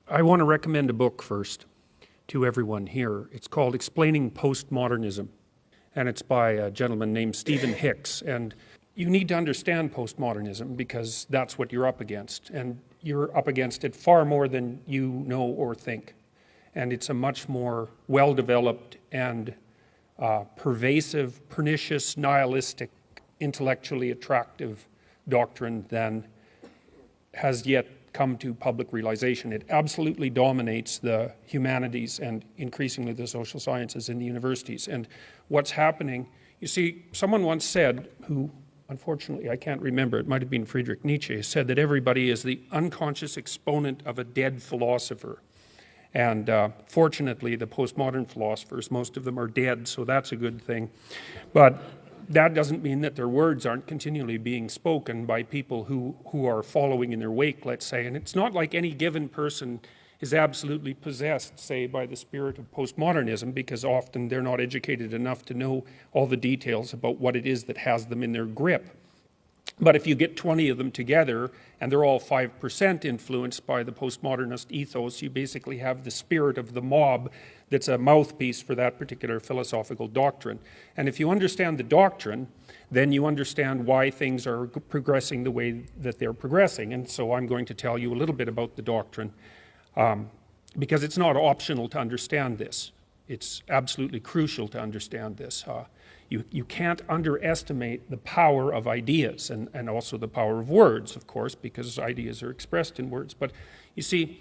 I want to recommend a book first to everyone here. It's called Explaining Postmodernism, and it's by a gentleman named Stephen Hicks. And you need to understand postmodernism because that's what you're up against, and you're up against it far more than you know or think. And it's a much more well-developed and pervasive, pernicious, nihilistic, intellectually attractive doctrine than has yet come to public realization. It absolutely dominates the humanities and increasingly the social sciences in the universities. And what's happening, you see, someone once said, who unfortunately I can't remember, it might have been Friedrich Nietzsche, said that everybody is the unconscious exponent of a dead philosopher. And fortunately, the postmodern philosophers, most of them are dead, so that's a good thing. But that doesn't mean that their words aren't continually being spoken by people who are following in their wake, let's say. And it's not like any given person is absolutely possessed, say, by the spirit of postmodernism, because often they're not educated enough to know all the details about what it is that has them in their grip. But if you get 20 of them together, and they're all 5% influenced by the postmodernist ethos, you basically have the spirit of the mob that's a mouthpiece for that particular philosophical doctrine. And if you understand the doctrine, then you understand why things are progressing the way that they're progressing. And so I'm going to tell you a little bit about the doctrine, because it's not optional to understand this. It's absolutely crucial to understand this. You can't underestimate the power of ideas and also the power of words, of course, because ideas are expressed in words. But you see,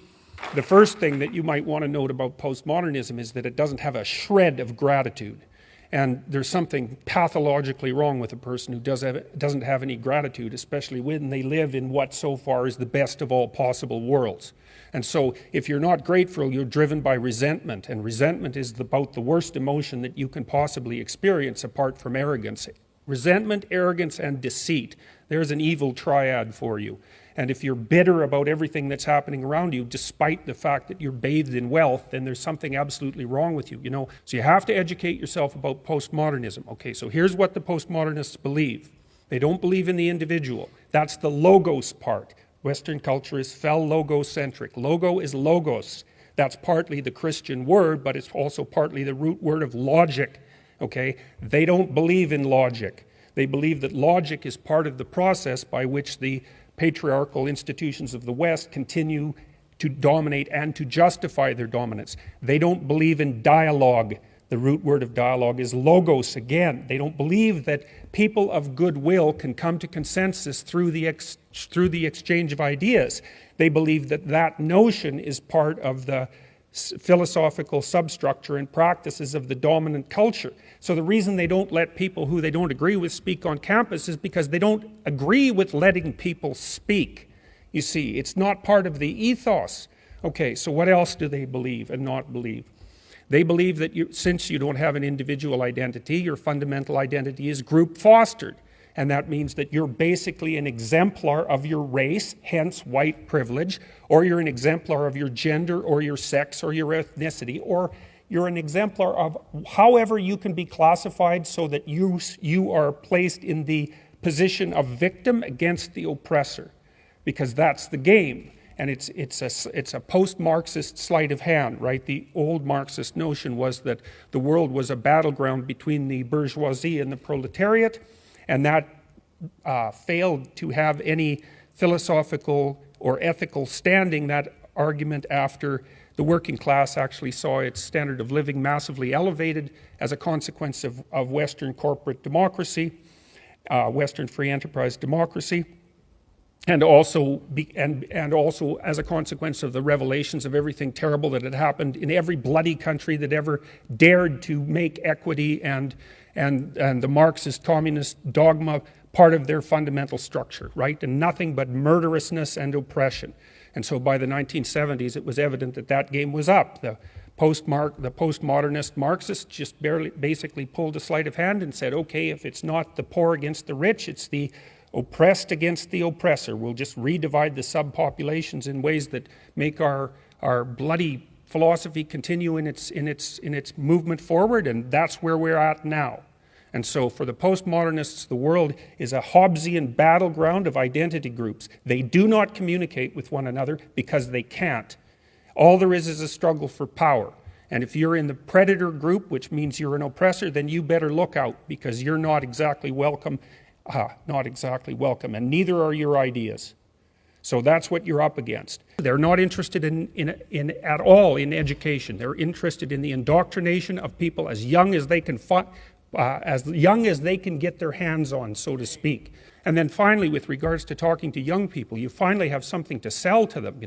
the first thing that you might want to note about postmodernism is that it doesn't have a shred of gratitude. And there's something pathologically wrong with a person who doesn't have any gratitude, especially when they live in what so far is the best of all possible worlds. And so if you're not grateful, you're driven by resentment, and resentment is about the worst emotion that you can possibly experience apart from arrogance. Resentment, arrogance, and deceit. There's an evil triad for you. And if you're bitter about everything that's happening around you, despite the fact that you're bathed in wealth, then there's something absolutely wrong with you, you know. So you have to educate yourself about postmodernism. Okay, so here's what the postmodernists believe. They don't believe in the individual. That's the logos part. Western culture is logocentric. Logo is logos. That's partly the Christian word, but it's also partly the root word of logic. Okay? They don't believe in logic. They believe that logic is part of the process by which the patriarchal institutions of the West continue to dominate and to justify their dominance. They don't believe in dialogue. The root word of dialogue is logos again. They don't believe that people of goodwill can come to consensus through the exchange of ideas. They believe that that notion is part of the philosophical substructure and practices of the dominant culture. So the reason they don't let people who they don't agree with speak on campus is because they don't agree with letting people speak. You see, it's not part of the ethos. Okay, so what else do they believe and not believe? They believe that since you don't have an individual identity, your fundamental identity is group fostered. And that means that you're basically an exemplar of your race, hence white privilege, or you're an exemplar of your gender or your sex or your ethnicity, or you're an exemplar of however you can be classified so that you are placed in the position of victim against the oppressor, because that's the game. And it's a post-Marxist sleight of hand, right? The old Marxist notion was that the world was a battleground between the bourgeoisie and the proletariat, and that failed to have any philosophical or ethical standing, that argument, after the working class actually saw its standard of living massively elevated as a consequence of Western corporate democracy, Western free enterprise democracy, and also as a consequence of the revelations of everything terrible that had happened in every bloody country that ever dared to make equity and the Marxist communist dogma part of their fundamental structure, right? And nothing but murderousness and oppression. And so by the 1970s, it was evident that that game was up. The postmodernist Marxists just basically pulled a sleight of hand and said, okay, if it's not the poor against the rich, it's the oppressed against the oppressor. We'll just redivide the subpopulations in ways that make our bloody philosophy continue in its movement forward, and that's where we're at now. And so for the postmodernists, the world is a Hobbesian battleground of identity groups. They do not communicate with one another because they can't. All there is a struggle for power. And if you're in the predator group, which means you're an oppressor, then you better look out, because you're not exactly welcome, and neither are your ideas. So that's what you're up against. They're not interested at all in education. They're interested in the indoctrination of people as young as they can get their hands on, so to speak. And then finally, with regards to talking to young people, you finally have something to sell to them.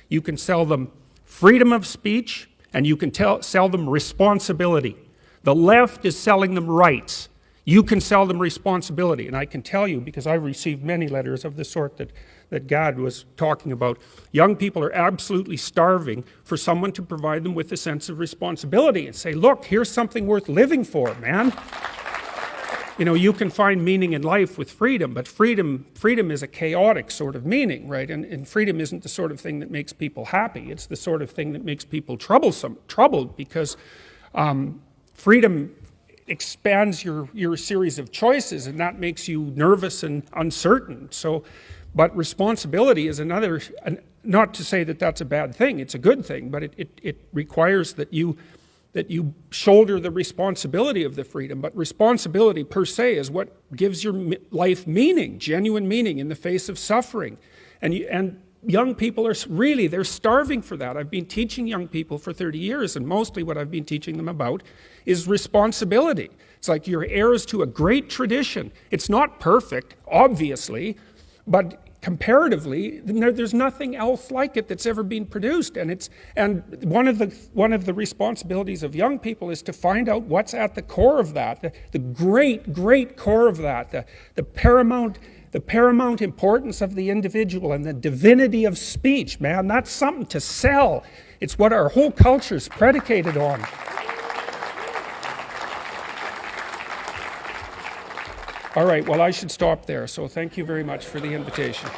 You can sell them freedom of speech, and you can sell them responsibility. The left is selling them rights. You can sell them responsibility. And I can tell you, because I've received many letters of the sort that Gad was talking about, young people are absolutely starving for someone to provide them with a sense of responsibility and say, look, here's something worth living for, man. You can find meaning in life with freedom, but freedom is a chaotic sort of meaning, right? And freedom isn't the sort of thing that makes people happy. It's the sort of thing that makes people troubled, because freedom expands your series of choices, and that makes you nervous and uncertain. But responsibility is another, not to say that that's a bad thing, it's a good thing, but it requires that you shoulder the responsibility of the freedom. But responsibility per se is what gives your life meaning, genuine meaning in the face of suffering. And young people they're starving for that. I've been teaching young people for 30 years, and mostly what I've been teaching them about is responsibility. It's like you're heirs to a great tradition. It's not perfect, obviously, but comparatively, there's nothing else like it that's ever been produced. And one of the responsibilities of young people is to find out what's at the core of that, the great core of that, the paramount importance of the individual and the divinity of speech. Man, that's something to sell. It's what our whole culture is predicated on. All right, well, I should stop there, so thank you very much for the invitation.